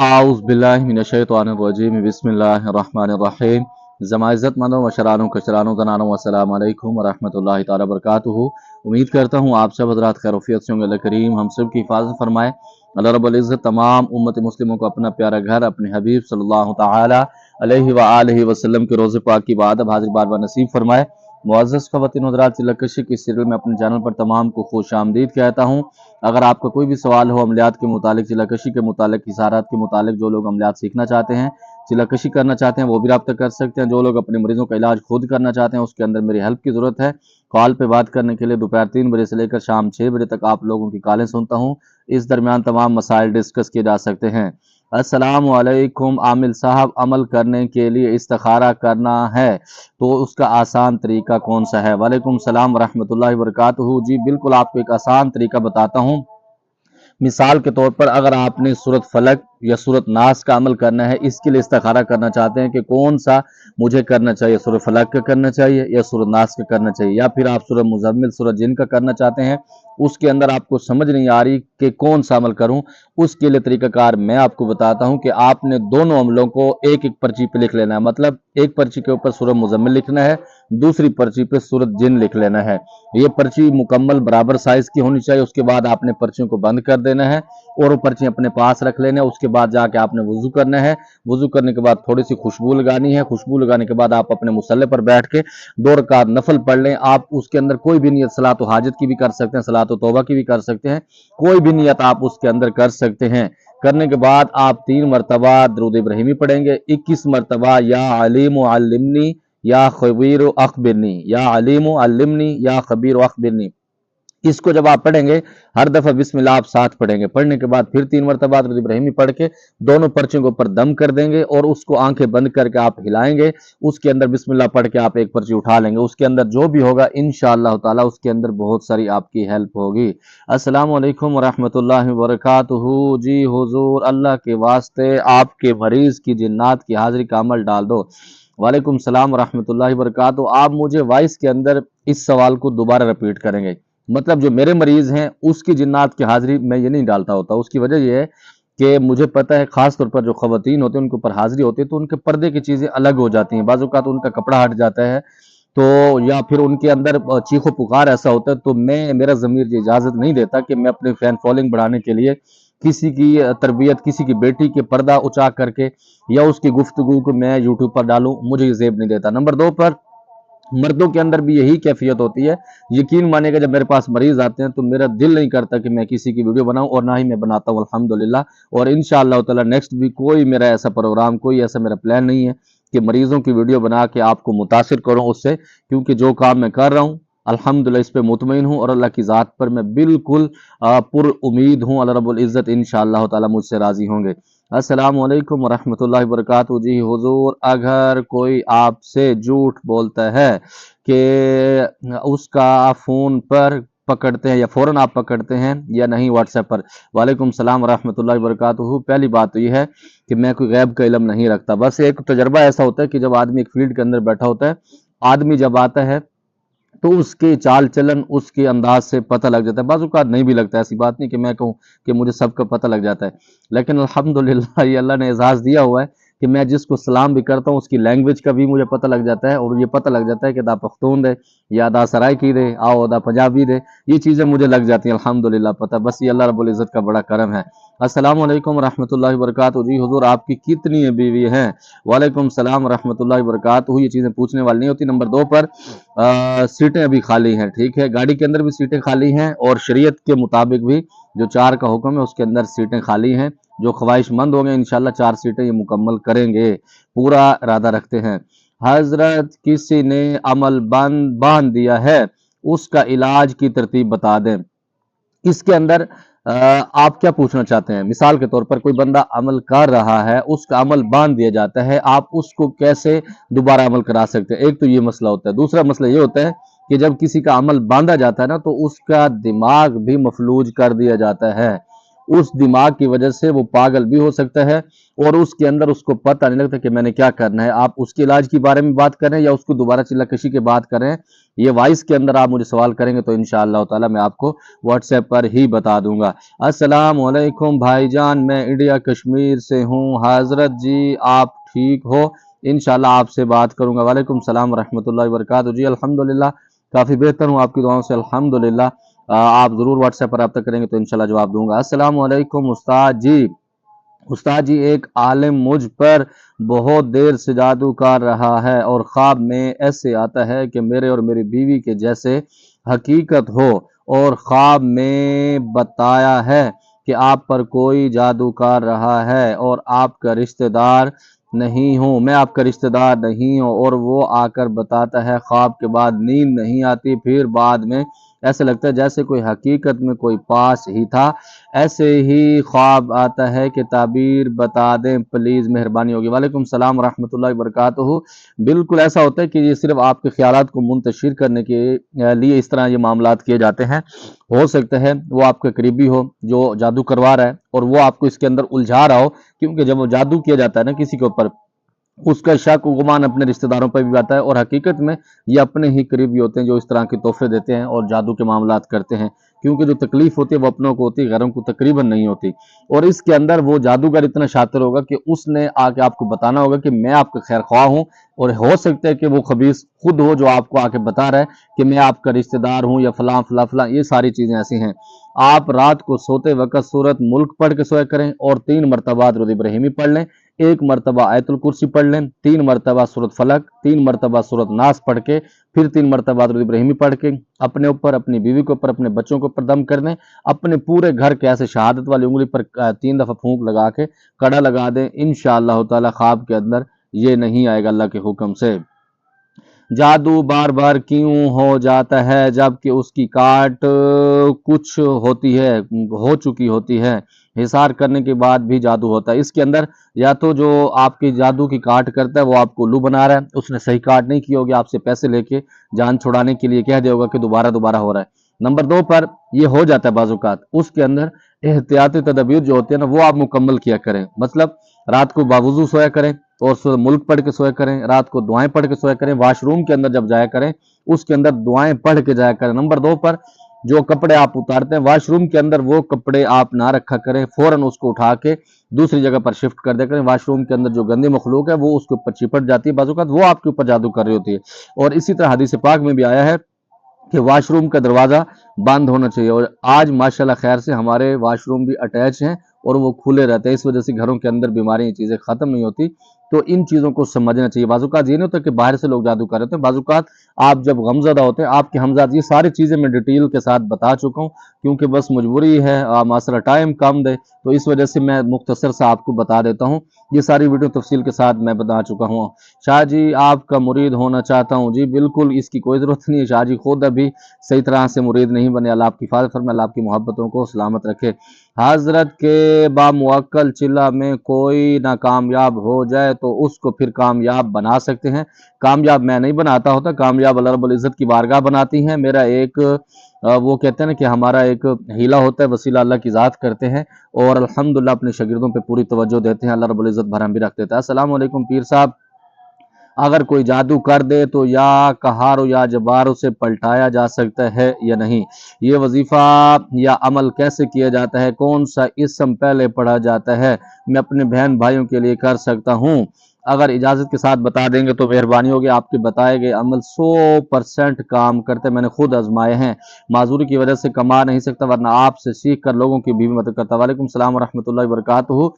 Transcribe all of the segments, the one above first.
आउज़ुबिल्लाहि मिनश्शैतानिर्रजीम बिस्मिल्लाहिर्रहमानिर्रहीम। ज़माइज़्ज़त मंदों वशरानों कशरानों ज़नानों अस्सलामु अलैकुम वरहमतुल्लाहि ताला बरकातुहू। उम्मीद करता हूँ आप सब हज़रात खैरियत से होंगे। अल्लाह करीम हम सब की हिफाज़त फरमाए। अल्लाह रब्बुल इज़्ज़त तमाम उम्मत मुस्लिमों को अपना प्यारा घर अपने हबीब सल्लल्लाहु तआला अलैहि व आलिहि वसल्लम के रोज़े पाक की इबादत हाज़िर बार बार नसीब फरमाए। मुअज़्ज़ज़ ख़वातीन हज़रात, तिलकशी की सीरियल में अपने चैनल पर तमाम को खुश आमदीद कहता हूँ। अगर आपका कोई भी सवाल हो अमलियात के मुतालिक, तिलकशी के मुतालिक, इशारात के मुतालिक, जो लोग अमलियात सीखना चाहते हैं, तिलकशी करना चाहते हैं, वो भी रब्ता कर सकते हैं। जो लोग अपने मरीजों का इलाज खुद करना चाहते हैं, उसके अंदर मेरी हेल्प की ज़रूरत है, कॉल पे बात करने के लिए दोपहर 3 बजे से लेकर शाम 6 बजे तक आप लोगों की कॉलें सुनता हूँ। इस दरमियान तमाम मसाइल डिस्कस किए जा सकते हैं। अस्सलामु अलैकुम आमिल साहब, अमल करने के लिए इस्तिखारा करना है तो उसका आसान तरीका कौन सा है? वालेकुम सलाम वरहमतुल्लाहि वबरकातुहू। जी बिल्कुल, आपको एक आसान तरीका बताता हूँ। मिसाल के तौर पर अगर आपने सूरत फलक या सूरत नास का अमल करना है, इसके लिए इस्तिखारा करना चाहते हैं कि कौन सा मुझे करना चाहिए, सूरत फलक का करना चाहिए या सूरत नास का करना चाहिए, या फिर आप सूरत मुज़म्मिल सूरत जिन का करना चाहते हैं, उसके अंदर आपको समझ नहीं आ रही कि कौन सा अमल करूं, उसके लिए तरीकाकार मैं आपको बताता हूं कि आपने दोनों अमलों को एक एक पर्ची पे लिख लेना है। मतलब एक पर्ची के ऊपर सूरत मुज़म्मिल लिखना है, दूसरी पर्ची पे सूरत जिन लिख लेना है। ये पर्ची मुकम्मल बराबर साइज की होनी चाहिए। उसके बाद आपने पर्चियों को बंद कर देना है और वो पर्ची अपने पास रख लेना है। उसके बाद जाके आपने वुजू करना है। वुजू करने के बाद थोड़ी सी खुशबू लगानी है। खुशबू लगाने के बाद आप अपने मुसल्ले पर बैठ के 2 रकात नफल पढ़ लें। आप उसके अंदर कोई भी नियत सलात हाजत की भी कर सकते हैं, सलात तौबा की भी कर सकते हैं, कोई भी नियत आप उसके अंदर कर सकते हैं। करने के बाद आप 3 मरतबा दरूद इब्राहिमी पढ़ेंगे, 21 मरतबा या अलीम अल्लिमनी या खबीर अखबिरनी, या अलीम अल्लिमनी या खबीर अखबिरनी। इसको जब आप पढ़ेंगे, हर दफा बिस्मिल्लाह आप साथ पढ़ेंगे। पढ़ने के बाद फिर 3 मरतबा दरूद इब्राहिमी पढ़ के दोनों पर्चियों के ऊपर दम कर देंगे और उसको आंखें बंद करके आप हिलाएंगे। उसके अंदर बिस्मिल्लाह पढ़ के आप एक पर्ची उठा लेंगे। उसके अंदर जो भी होगा इंशाअल्लाह ताला उसके अंदर बहुत सारी आपकी हेल्प होगी। अस्सलामु अलैकुम वरहमतुल्लाहि वबरकातुहू। जी हुजूर, अल्लाह के वास्ते आपके मरीज की जिन्नात की हाजिरी का अमल डाल दो। वालेकुम सलाम वरहमतुल्लाहि वबरकातुहू। आप मुझे वॉइस के अंदर इस सवाल को दोबारा रिपीट करेंगे। मतलब जो मेरे मरीज हैं उसकी जिन्नात की हाजिरी मैं ये नहीं डालता होता। उसकी वजह यह है कि मुझे पता है खास तौर पर जो खवातीन होते हैं उनके ऊपर हाजिरी होती है तो उनके पर्दे की चीज़ें अलग हो जाती हैं। बाज़ औक़ात उनका कपड़ा हट जाता है, तो या फिर उनके अंदर चीखो पुकार ऐसा होता है, तो मेरा ज़मीर ये इजाज़त नहीं देता कि मैं अपने फैन फॉलोइंग बढ़ाने के लिए किसी की तरबियत, किसी की बेटी के पर्दा उचा करके या उसकी गुफ्तगू को मैं यूट्यूब पर डालूं। मुझे ये ज़ेब नहीं देता। नंबर 2 पर मर्दों के अंदर भी यही कैफियत होती है। यकीन मानिएगा, जब मेरे पास मरीज आते हैं तो मेरा दिल नहीं करता कि मैं किसी की वीडियो बनाऊं, और ना ही मैं बनाता हूं अल्हम्दुलिल्लाह। और इंशाअल्लाह ताला नेक्स्ट भी कोई मेरा ऐसा प्रोग्राम, कोई ऐसा मेरा प्लान नहीं है कि मरीजों की वीडियो बना के आपको मुतासिर करूं उससे, क्योंकि जो काम मैं कर रहा हूं अल्हम्दुलिल्लाह इस पे मुतमईन हूं और अल्लाह की ज़ात पर मैं बिल्कुल पुर उम्मीद हूं। अल्लाह रब्बुल इज़्ज़त इंशाअल्लाह ताला मुझसे राज़ी होंगे। अस्सलामु अलैकुम वरहमतुल्लाहि वबरकातुहू। जी हुजूर, अगर कोई आपसे झूठ बोलता है कि उसका फ़ोन पर पकड़ते हैं या फ़ौरन आप पकड़ते हैं या नहीं व्हाट्सएप पर? वालेकुम सलाम वरहमतुल्लाहि वबरकातुहू। पहली बात तो ये है कि मैं कोई गैब का इल्म नहीं रखता। बस एक तजर्बा ऐसा होता है कि जब आदमी एक फील्ड के अंदर बैठा होता है, आदमी जब आता है तो उसके चाल चलन, उसके अंदाज से पता लग जाता है। बाज़ औक़ात नहीं भी लगता है। ऐसी बात नहीं कि मैं कहूँ कि मुझे सबका पता लग जाता है, लेकिन अल्हम्दुलिल्लाह ये अल्लाह ने एजाज़ दिया हुआ है कि मैं जिसको सलाम भी करता हूँ उसकी लैंग्वेज का भी मुझे पता लग जाता है, और ये पता लग जाता है कि दा पख्तून दे या दा सराइकी दे, आओ दा पंजाबी दे। ये चीज़ें मुझे लग जाती हैं अल्हम्दुलिल्लाह पता। बस ये अल्लाह रब्बुल इज़्ज़त का बड़ा करम है। अस्सलामु अलैकुम रहमतुल्लाहि वबरकातुहू। जी हुज़ूर, आपकी कितनी बीवी हैं? वालेकुम सलाम रहमतुल्लाहि वबरकातुहू। ये चीज़ें पूछने वाली नहीं होती। नंबर 2 पर सीटें अभी खाली हैं, ठीक है, गाड़ी के अंदर भी सीटें खाली हैं और शरीयत के मुताबिक भी जो 4 का हुक्म है उसके अंदर सीटें खाली हैं। जो ख्वाहिशमंद होंगे इंशाल्लाह 4 सीटें ये मुकम्मल करेंगे, पूरा इरादा रखते हैं। हजरत, किसी ने अमल बांध दिया है, उसका इलाज की तरतीब बता दें। इसके अंदर आप क्या पूछना चाहते हैं? मिसाल के तौर पर कोई बंदा अमल कर रहा है, उसका अमल बांध दिया जाता है, आप उसको कैसे दोबारा अमल करा सकते हैं? एक तो ये मसला होता है। दूसरा मसला ये होता है कि जब किसी का अमल बांधा जाता है ना, तो उसका दिमाग भी मफलूज कर दिया जाता है। उस दिमाग की वजह से वो पागल भी हो सकता है और उसके अंदर उसको पता नहीं लगता कि मैंने क्या करना है। आप उसके इलाज के बारे में बात कर रहे हैं या उसको दोबारा चिल्ला-कशी की बात कर रहे हैं, ये वॉइस के अंदर आप मुझे सवाल करेंगे तो इंशाअल्लाह ताला मैं आपको व्हाट्सएप पर ही बता दूंगा। अस्सलाम वालेकुम भाईजान, मैं इंडिया कश्मीर से हूँ। हजरत जी आप ठीक हो? इंशाअल्लाह आपसे बात करूंगा। वालेकुम सलाम रहमतुल्लाहि व बरकातहू। जी अल्हम्दुलिल्लाह काफ़ी बेहतर हूँ आपकी दुआओं से अल्हम्दुलिल्लाह। आप ज़रूर व्हाट्सएप पर रब्ता करेंगे तो इंशाल्लाह जवाब दूंगा। अस्सलाम वालेकुम उस्ताद जी। उस्ताद जी एक आलिम मुझ पर बहुत देर से जादू कर रहा है और ख्वाब में ऐसे आता है कि मेरे और मेरी बीवी के जैसे हकीकत हो और ख्वाब में बताया है कि आप पर कोई जादू कर रहा है और आपका रिश्तेदार नहीं हूँ, मैं आपका रिश्तेदार नहीं हूँ और वो आकर बताता है। ख्वाब के बाद नींद नहीं आती, फिर बाद में ऐसा लगता है जैसे कोई हकीकत में कोई पास ही था। ऐसे ही ख्वाब आता है कि ताबीर बता दें प्लीज़, मेहरबानी होगी। वालेकुम सलाम रहमतुल्लाहि वबरकातुहू। बिल्कुल ऐसा होता है कि ये सिर्फ आपके ख्यालात को मुंतशिर करने के लिए इस तरह ये मामलात किए जाते हैं। हो सकता है वो आपका करीबी हो जो जादू करवा रहा है और वो आपको इसके अंदर उलझा रहा हो, क्योंकि जब वो जादू किया जाता है ना किसी के ऊपर, उसका शक गुमान अपने रिश्तेदारों पर भी आता है और हकीकत में ये अपने ही करीबी होते हैं जो इस तरह के तोहफे देते हैं और जादू के मामलात करते हैं, क्योंकि जो तकलीफ होती है वो अपनों को होती है, गैरों को तकरीबन नहीं होती। और इसके अंदर वो जादूगर इतना शातिर होगा कि उसने आके आपको बताना होगा कि मैं आपका खैर ख्वाह हूँ, और हो सकता है कि वो खबीस खुद हो जो आपको आके बता रहा है कि मैं आपका रिश्तेदार हूँ या फलां फलां फलां। ये सारी चीज़ें ऐसी हैं। आप रात को सोते वक्त सूरत मुल्क पढ़ के सोया करें और 3 मरतबा दुरूद इब्राहिमी पढ़ लें। 1 मरतबा आयतुल कुर्सी पढ़ लें, 3 मरतबा सूरत फलक, 3 मरतबा सूरत नास पढ़ के, फिर 3 मरतबा दुरूद इब्राहिमी पढ़ के अपने ऊपर, अपनी बीवी के ऊपर, अपने बच्चों के ऊपर दम कर दें। अपने पूरे घर के ऐसे शहादत वाली उंगली पर 3 दफ़ा फूंक लगा के कड़ा लगा दें। इंशाअल्लाह ताला ख्वाब के अंदर ये नहीं आएगा अल्लाह के हुक्म से। जादू बार बार क्यों हो जाता है जबकि उसकी काट कुछ होती है, हो चुकी होती है? हिसार करने के बाद भी जादू होता है। इसके अंदर या तो जो आपकी जादू की काट करता है वो आपको उल्लू बना रहा है, उसने सही काट नहीं की होगी, आपसे पैसे लेके जान छुड़ाने के लिए कह दिया होगा कि दोबारा दोबारा हो रहा है। नंबर 2 पर ये हो जाता है बाज़-औक़ात, उसके अंदर एहतियाती तदबीर जो होती है ना वो आप मुकम्मल किया करें। मतलब रात को बावुज़ू सोया करें और सूरह मुल्क पढ़ के सोया करें, रात को दुआएं पढ़ के सोया करें। वॉशरूम के अंदर जब जाया करें उसके अंदर दुआएं पढ़ के जाया करें। नंबर 2 पर जो कपड़े आप उतारते हैं वॉशरूम के अंदर वो कपड़े आप ना रखा करें, फौरन उसको उठा के दूसरी जगह पर शिफ्ट कर दिया करें। वॉशरूम के अंदर जो गंदी मखलूक है वो उसके ऊपर चिपट जाती है, बाज़-औक़ात वो आपके ऊपर जादू कर रही होती है। और इसी तरह हदीस पाक में भी आया है कि वॉशरूम का दरवाज़ा बंद होना चाहिए, और आज माशाल्लाह खैर से हमारे वॉशरूम भी अटैच हैं और वो खुले रहते हैं। इस वजह से घरों के अंदर बीमारियां चीज़ें ख़त्म नहीं होती। तो इन चीज़ों को समझना चाहिए। बाज़-औक़ात ये नहीं होता कि बाहर से लोग जादू कर रहे होते हैं, बाज़-औक़ात आप जब गमज़दा होते हैं, आपके हमज़ाद, ये सारी चीज़ें मैं डिटेल के साथ बता चुका हूँ, क्योंकि बस मजबूरी है, माशरा टाइम कम दे, तो इस वजह से मैं मुख्तसर से आपको बता देता हूँ। ये सारी वीडियो तफसील के साथ मैं बता चुका हूँ। शाह जी आपका मुरीद होना चाहता हूँ। जी बिल्कुल, इसकी कोई ज़रूरत नहीं है। शाह जी खुद अभी सही तरह से मुरीद नहीं बने। अल्लाह आपकी हिफाज़त फरमाए, अल्लाह आपकी मोहब्बतों को सलामत रखे। हज़रत के बामुअक्कल चिल्ला में कोई नाकामयाब हो जाए तो उसको फिर कामयाब बना सकते हैं? कामयाब मैं नहीं बनाता होता, कामयाब अल्लाह रब्बुल इज़्ज़त की बारगाह बनाती हैं। मेरा एक वो कहते हैं ना कि हमारा एक हीला होता है, वसीला अल्लाह की ज़ात करते हैं और अल्हम्दुलिल्लाह अपने शागिर्दों पे पूरी तवज्जो देते हैं। अल्लाह रब्बुल इज़्ज़त भरम भी रख देता है। अस्सलाम वालेकुम पीर साहब, अगर कोई जादू कर दे तो या कहारो या जबारो से पलटाया जा सकता है या नहीं? ये वजीफा या अमल कैसे किया जाता है? कौन सा इसम पहले पढ़ा जाता है? मैं अपने बहन भाइयों के लिए कर सकता हूँ? अगर इजाज़त के साथ बता देंगे तो मेहरबानी होगी। आपके बताए गए अमल 100% काम करते, मैंने खुद आजमाए हैं। माजूरी की वजह से कमा नहीं सकता, वरना आपसे सीख कर लोगों की भी मदद करता। वालेकुम सलाम रहमतुल्लाहि वबरकातुहू।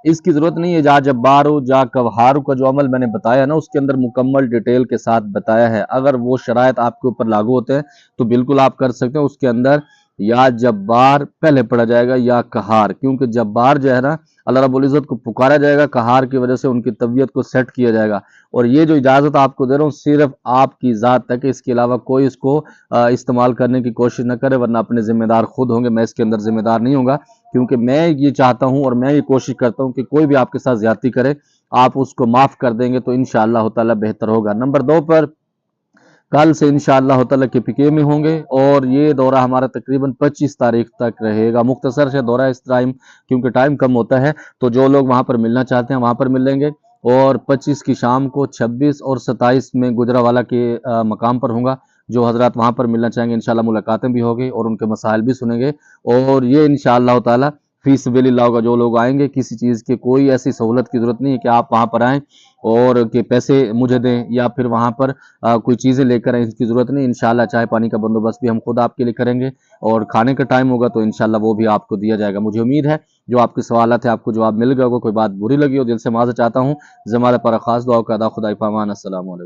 इसकी ज़रूरत नहीं है। जा जब्बारू जा कवहारू का जो अमल मैंने बताया ना उसके अंदर मुकम्मल डिटेल के साथ बताया है। अगर वो शराइत आपके ऊपर लागू होते हैं तो बिल्कुल आप कर सकते हैं। उसके अंदर या जब्बार पहले पढ़ा जाएगा या कहार, क्योंकि जब्बार जो है ना अल्लाह रब्बुल इज़्ज़त को पुकारा जाएगा, कहार की वजह से उनकी तबीयत को सेट किया जाएगा। और ये जो इजाज़त आपको दे रहा हूँ सिर्फ आपकी ज़ात तक है, इसके अलावा कोई इसको इस्तेमाल करने की कोशिश न करे, वरना अपने ज़िम्मेदार खुद होंगे। मैं इसके अंदर ज़िम्मेदार नहीं हूँगा, क्योंकि मैं ये चाहता हूँ और मैं ये कोशिश करता हूँ कि कोई भी आपके साथ ज़्यादती करे आप उसको माफ़ कर देंगे तो इंशाअल्लाह ताला बेहतर होगा। नंबर 2 पर कल से इंशाअल्लाह ताला KPK में होंगे और ये दौरा हमारा तकरीबन 25 तारीख तक रहेगा। मुख्तसर से दौरा इस टाइम, क्योंकि टाइम कम होता है, तो जो लोग वहाँ पर मिलना चाहते हैं वहाँ पर मिल लेंगे। और 25 की शाम को 26 और 27 में गुजरावाला के मकाम पर होगा। जो हजरत वहाँ पर मिलना चाहेंगे इंशाल्लाह मुलाकातें भी होगी और उनके मसाइल भी सुनेंगे। और ये इंशाअल्लाह ताला फी सबिलिल्लाह होगा। जो लोग आएंगे, किसी चीज़ की कोई ऐसी सहूलत की ज़रूरत नहीं है कि आप वहाँ पर आएँ और कि पैसे मुझे दें या फिर वहाँ पर कोई चीज़ें लेकर आएँ, इसकी ज़रूरत नहीं। इंशाल्लाह चाय पानी का बंदोबस्त भी हम खुद आपके लिए करेंगे और खाने का टाइम होगा तो इंशाल्लाह वो भी आपको दिया जाएगा। मुझे उम्मीद है जो आपके सवालात है आपको जवाब मिल गया होगा। कोई बात बुरी लगी हो दिल से माफ़ी चाहता हूँ। ज़माने पर ख़ास दुआ का अदा खुदा पामान। अस्सलाम वालेकुम।